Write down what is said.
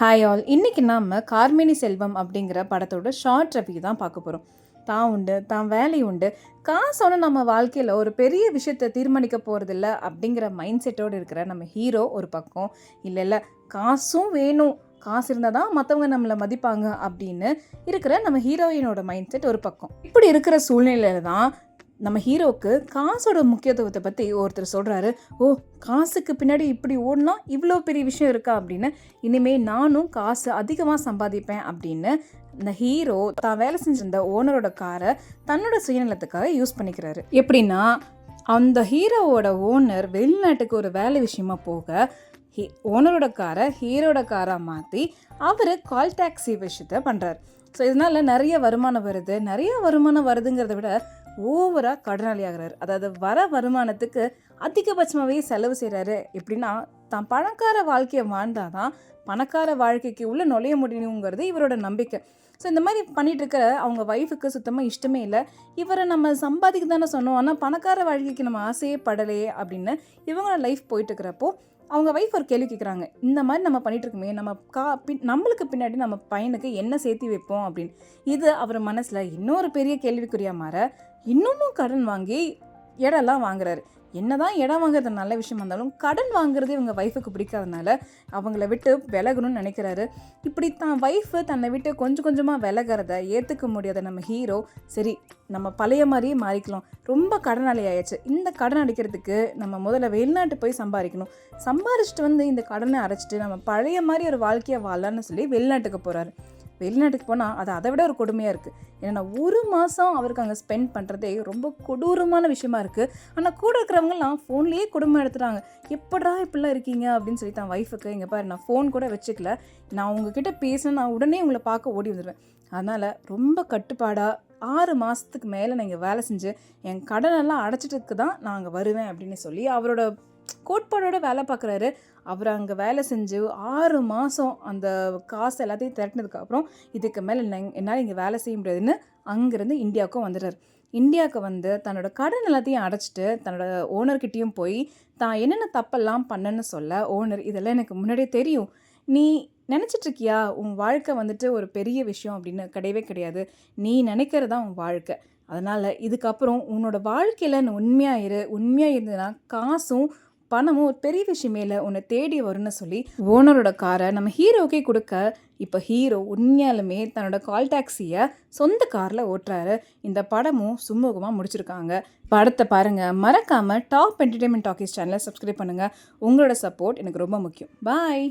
Hi all. இன்னைக்கு நாம கார்மேனி செல்வம் அப்படிங்கிற படத்தோட ஷார்ட் ரிவ்யூ தான் பார்க்க போகிறோம். தான் உண்டு, தான் வேலை உண்டு, காசோட நம்ம வாழ்க்கையில் ஒரு பெரிய விஷயத்தை தீர்மானிக்க போகிறதில்ல அப்படிங்கிற மைண்ட் செட்டோடு இருக்கிற நம்ம ஹீரோ ஒரு பக்கம், இல்லை இல்லை காசும் வேணும், காசு இருந்தால் தான் மற்றவங்க நம்மளை மதிப்பாங்க அப்படின்னு இருக்கிற நம்ம ஹீரோயினோட மைண்ட் செட் ஒரு பக்கம். இப்படி இருக்கிற சூழ்நிலையில தான் நம்ம ஹீரோவுக்கு காசோட முக்கியத்துவத்தை பற்றி ஒருத்தர் சொல்கிறாரு. ஓ, காசுக்கு பின்னாடி இப்படி ஓடினா இவ்வளோ பெரிய விஷயம் இருக்கா அப்படின்னு, இனிமேல் நானும் காசு அதிகமாக சம்பாதிப்பேன் அப்படின்னு இந்த ஹீரோ தான் வேலை செஞ்சிருந்த ஓனரோட காரை தன்னோட சுயநலத்துக்காக யூஸ் பண்ணிக்கிறாரு. எப்படின்னா, அந்த ஹீரோவோட ஓனர் வெளிநாட்டுக்கு ஒரு வேலை விஷயமா போக ஓனரோட காரை ஹீரோட காராக மாற்றி அவர் கால் டாக்ஸி விஷயத்த பண்ணுறாரு. ஸோ இதனால் நிறைய வருமானம் வருதுங்கிறத விட ஓவராக கடனாளி ஆகிறாரு. அதாவது வர வருமானத்துக்கு அதிகபட்சமாகவே செலவு செய்கிறாரு. எப்படின்னா, தான் பணக்கார வாழ்க்கையை வாழ்ந்தால் தான் பணக்கார வாழ்க்கைக்கு உள்ளே நுழைய முடியுங்கிறது இவரோட நம்பிக்கை. ஸோ இந்த மாதிரி பண்ணிகிட்டு இருக்கிற அவங்க ஒய்ஃபுக்கு சுத்தமாக இஷ்டமே இல்லை. இவரை நம்ம சம்பாதிக்க தானே சொன்னோம், ஆனால் பணக்கார வாழ்க்கைக்கு நம்ம ஆசையே படலையே அப்படின்னு இவங்களோட லைஃப் போயிட்டுருக்கிறப்போ அவங்க ஒய்ஃப் ஒரு கேள்வி கேட்குறாங்க. இந்த மாதிரி நம்ம பண்ணிகிட்ருக்கோமே, நம்ம நம்மளுக்கு பின்னாடி நம்ம பையனுக்கு என்ன சேர்த்து வைப்போம் அப்படின்னு. இது அவர் மனசில் இன்னொரு பெரிய கேள்விக்குறியாக மாற இன்னமும் கடன் வாங்கி இடம்லாம் வாங்குறாரு. என்னதான் இடம் வாங்குறது நல்ல விஷயமா இருந்தாலும் கடன் வாங்குறது இவங்க ஒய்ஃபுக்கு பிடிக்காதனால அவங்கள விட்டு விலகணும்னு நினைக்கிறாரு. இப்படி தான் ஒய்ஃபு தன்னை விட்டு கொஞ்சம் கொஞ்சமாக விலகிறத ஏற்றுக்க முடியாத நம்ம ஹீரோ, சரி நம்ம பழைய மாதிரியே மாறிக்கலாம், ரொம்ப கடனாளி ஆயிடுச்சு, இந்த கடன் அடிக்கிறதுக்கு நம்ம முதல்ல வெளிநாட்டு போய் சம்பாரிச்சிட்டு வந்து இந்த கடனை அடைச்சிட்டு நம்ம பழைய மாதிரி ஒரு வாழ்க்கையை வாழலான்னு சொல்லி வெளிநாட்டுக்கு போகிறாரு. வெளிநாட்டுக்கு போனால் அது அதை விட ஒரு கொடுமையாக இருக்குது. ஏன்னா ஒரு மாதம் அவருக்கு அங்கே ஸ்பெண்ட் பண்ணுறதே ரொம்ப கொடூரமான விஷயமா இருக்குது. ஆனால் கூட இருக்கிறவங்கலாம் ஃபோன்லேயே கொடுமை எடுத்துகிறாங்க. எப்படா இப்படிலாம் இருக்கீங்க அப்படின்னு சொல்லி தான் ஒய்ஃபுக்கு, இங்கே பாரு நான் ஃபோன் கூட வச்சுக்கல, நான் உங்ககிட்ட பேசினேன், நான் உடனே உங்களை பார்க்க ஓடி வந்துடுவேன், அதனால் ரொம்ப கட்டுப்பாடாக 6 மாதத்துக்கு மேலே நீங்கள் வேலை செஞ்சு என் கடனெல்லாம் அடைச்சிட்டுக்கு தான் நான் அங்கே வருவேன் அப்படின்னு சொல்லி அவரோட கோட்பாடோட வேலை பார்க்குறாரு. அவர் அங்கே வேலை செஞ்சு 6 மாதம் அந்த காசு எல்லாத்தையும் திரட்டினதுக்கப்புறம் இதுக்கு மேலே என்னால் இங்கே வேலை செய்ய முடியாதுன்னு அங்கேருந்து இந்தியாவுக்கும் வந்துடுறாரு. இந்தியாவுக்கு வந்து தன்னோட கடன் எல்லாத்தையும் அடைச்சிட்டு தன்னோட ஓனர்கிட்டையும் போய் தான் என்னென்ன தப்பெல்லாம் பண்ணேன்னு சொல்ல, ஓனர் இதெல்லாம் எனக்கு முன்னாடியே தெரியும், நீ நினச்சிட்ருக்கியா உன் வாழ்க்கை வந்துட்டு ஒரு பெரிய விஷயம் அப்படின்னு, கிடையவே கிடையாது, நீ நினைக்கிறது தான் உன் வாழ்க்கை, அதனால் இதுக்கப்புறம் உன்னோட வாழ்க்கையில் நீ உண்மையாக இருந்ததுன்னா காசும் பணமும் ஒரு பெரிய விஷயமே இல்லை, உன்னை தேடி வரும்னு சொல்லி ஓனரோட காரை நம்ம ஹீரோக்கே கொடுக்க இப்போ ஹீரோ உண்மையாலுமே தன்னோட கால் டாக்ஸியை சொந்த காரில் ஓட்டுறாரு. இந்த படமும் சுமூகமாக முடிச்சிருக்காங்க. படத்தை பாருங்கள், மறக்காமல் டாப் என்டர்டெயின்மெண்ட் டாக்கீஸ் சேனலை சப்ஸ்கிரைப் பண்ணுங்கள். உங்களோட சப்போர்ட் எனக்கு ரொம்ப முக்கியம். பாய்.